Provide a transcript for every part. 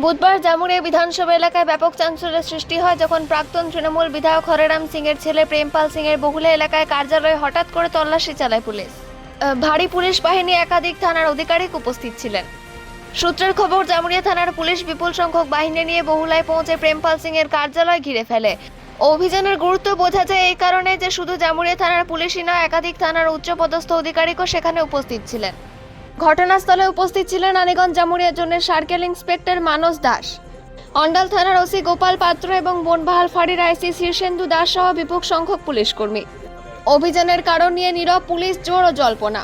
বুধবার জামুরিয়া বিধানসভা এলাকায় ব্যাপক চাঞ্চল্যের সৃষ্টি হয় যখন প্রাক্তন তৃণমূল বিধায়ক হরেরাম সিং এর ছেলে প্রেমপাল সিং এর বহুলা এলাকায় কার্যালয়ে হঠাৎ করে তল্লাশি চালায় পুলিশ। ভারী পুলিশ বাহিনী একাধিক থানার আধিকারিক উপস্থিত ছিলেন। সূত্রের খবর, জামুরিয়া থানার পুলিশ বিপুল সংখ্যক বাহিনী নিয়ে বহুলায় পৌঁছে প্রেমপাল সিং এর কার্যালয় ঘিরে ফেলে। অভিযানের গুরুত্ব বোঝা যায় এই কারণে যে শুধু জামুরিয়া থানার পুলিশই নয়, একাধিক থানার উচ্চপদস্থ আধিকারিকও সেখানে উপস্থিত ছিলেন। ঘটনাস্থলে উপস্থিত ছিলেন আলীগঞ্জ জামুরিয়া জোনের সার্কেল ইন্সপেক্টর মানস দাস, অন্ডাল থানার ওসি গোপাল পাত্র এবং বনবাহাল ফাঁড়ির আইসি শীর্ষেন্দু দাস সহ বিপুল সংখ্যক পুলিশ কর্মী। অভিযানের কারণ নিয়ে নীরব পুলিশ, জোর ও জল্পনা।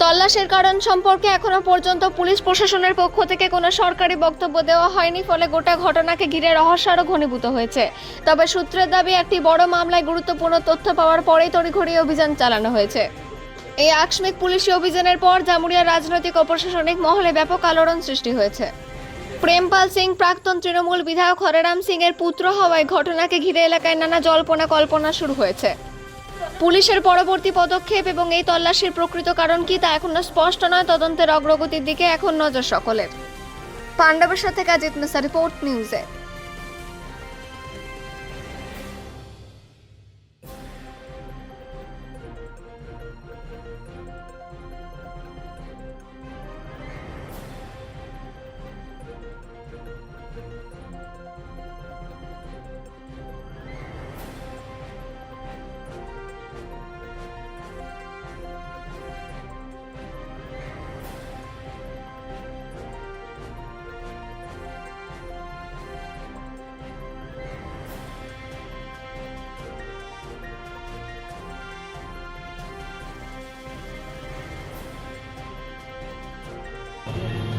তল্লাশের কারণ সম্পর্কে এখনো পর্যন্ত পুলিশ প্রশাসনের পক্ষ থেকে কোনো সরকারি বক্তব্য দেওয়া হয়নি, ফলে গোটা ঘটনাকে ঘিরে রহস্য আরও ঘনীভূত হয়েছে। তবে সূত্রের দাবি, একটি বড় মামলায় গুরুত্বপূর্ণ তথ্য পাওয়ার পরেই তড়িঘড়ি অভিযান চালানো হয়েছে। এই আকস্মিক পুলিশি অভিযানের পর জামুরিয়ার রাজনৈতিক ও প্রশাসনিক মহলে ব্যাপক আলোড়ন সৃষ্টি হয়েছে। প্রেমপাল সিং প্রাক্তন তৃণমূল বিধায়ক হরেরাম সিং এর পুত্র হওয়ায় ঘটনাকে ঘিরে এলাকায় নানা জল্পনা কল্পনা শুরু হয়েছে। পুলিশের পরবর্তী পদক্ষেপ এবং এই তল্লাশির প্রকৃত কারণ কি তা এখনো স্পষ্ট নয়। তদন্তের অগ্রগতির দিকে এখন নজর সকলের। পাণ্ডবের সাথে কাজিত মেসা, রিপোর্ট নিউজে।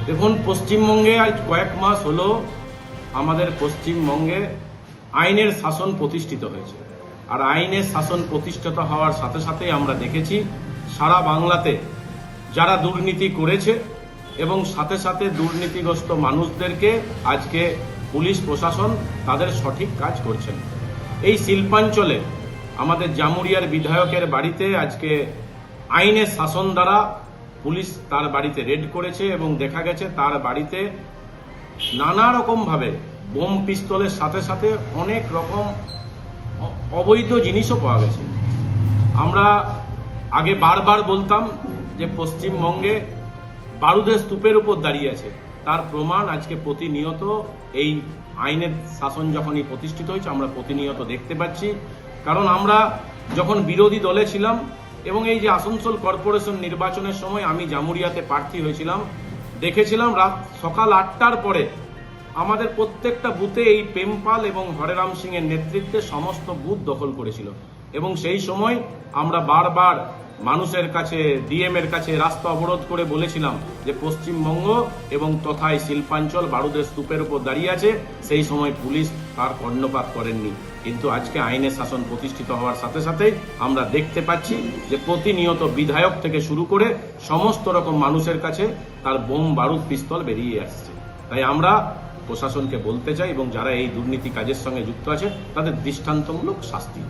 দেখুন, পশ্চিমবঙ্গে আজ কয়েক মাস হলো আমাদের পশ্চিমবঙ্গে আইনের শাসন প্রতিষ্ঠিত হয়েছে। আর আইনের শাসন প্রতিষ্ঠিত হওয়ার সাথে সাথে আমরা দেখেছি সারা বাংলাতে যারা দুর্নীতি করেছে এবং সাথে সাথে দুর্নীতিগ্রস্ত মানুষদেরকে আজকে পুলিশ প্রশাসন তাদের সঠিক কাজ করছেন। এই শিল্পাঞ্চলে আমাদের জামুরিয়ার বিধায়কের বাড়িতে আজকে আইনের শাসন দ্বারা পুলিশ তার বাড়িতে রেড করেছে এবং দেখা গেছে তার বাড়িতে নানা রকমভাবে বোম পিস্তলের সাথে সাথে অনেক রকম অবৈধ জিনিসও পাওয়া গেছে। আমরা আগে বারবার বলতাম যে পশ্চিমবঙ্গে বারুদের স্তূপের উপর দাঁড়িয়ে আছে, তার প্রমাণ আজকে প্রতিনিয়ত এই আইনের শাসন যখনই প্রতিষ্ঠিত হয়েছে আমরা প্রতিনিয়ত দেখতে পাচ্ছি। কারণ আমরা যখন বিরোধী দলে ছিলাম এবং এই যে আসানসোল কর্পোরেশন নির্বাচনের সময় আমি জামুরিয়াতে প্রার্থী হয়েছিলাম, দেখেছিলাম রাত সকাল 8টার পরে আমাদের প্রত্যেকটা বুথে এই প্রেমপাল এবং হরেরাম সিং এর নেতৃত্বে সমস্ত বুথ দখল করেছিল। এবং সেই সময় আমরা বারবার মানুষের কাছে, ডিএম এর কাছে রাস্তা অবরোধ করে বলেছিলাম যে পশ্চিমবঙ্গ এবং তথা এই শিল্পাঞ্চল বারুদের স্তূপের উপর দাঁড়িয়ে আছে। সেই সময় পুলিশ তার কর্ণপাত করেননি। কিন্তু আজকে আইনের শাসন প্রতিষ্ঠিত হওয়ার সাথে সাথে আমরা দেখতে পাচ্ছি যে প্রতিনিয়ত বিধায়ক থেকে শুরু করে সমস্ত রকম মানুষের কাছে তার বোম বারুদ পিস্তল বেরিয়ে আসছে। তাই আমরা প্রশাসনকে বলতে চাই এবং যারা এই দুর্নীতি কাজের সঙ্গে যুক্ত আছে তাদের দৃষ্টান্তমূলক শাস্তি।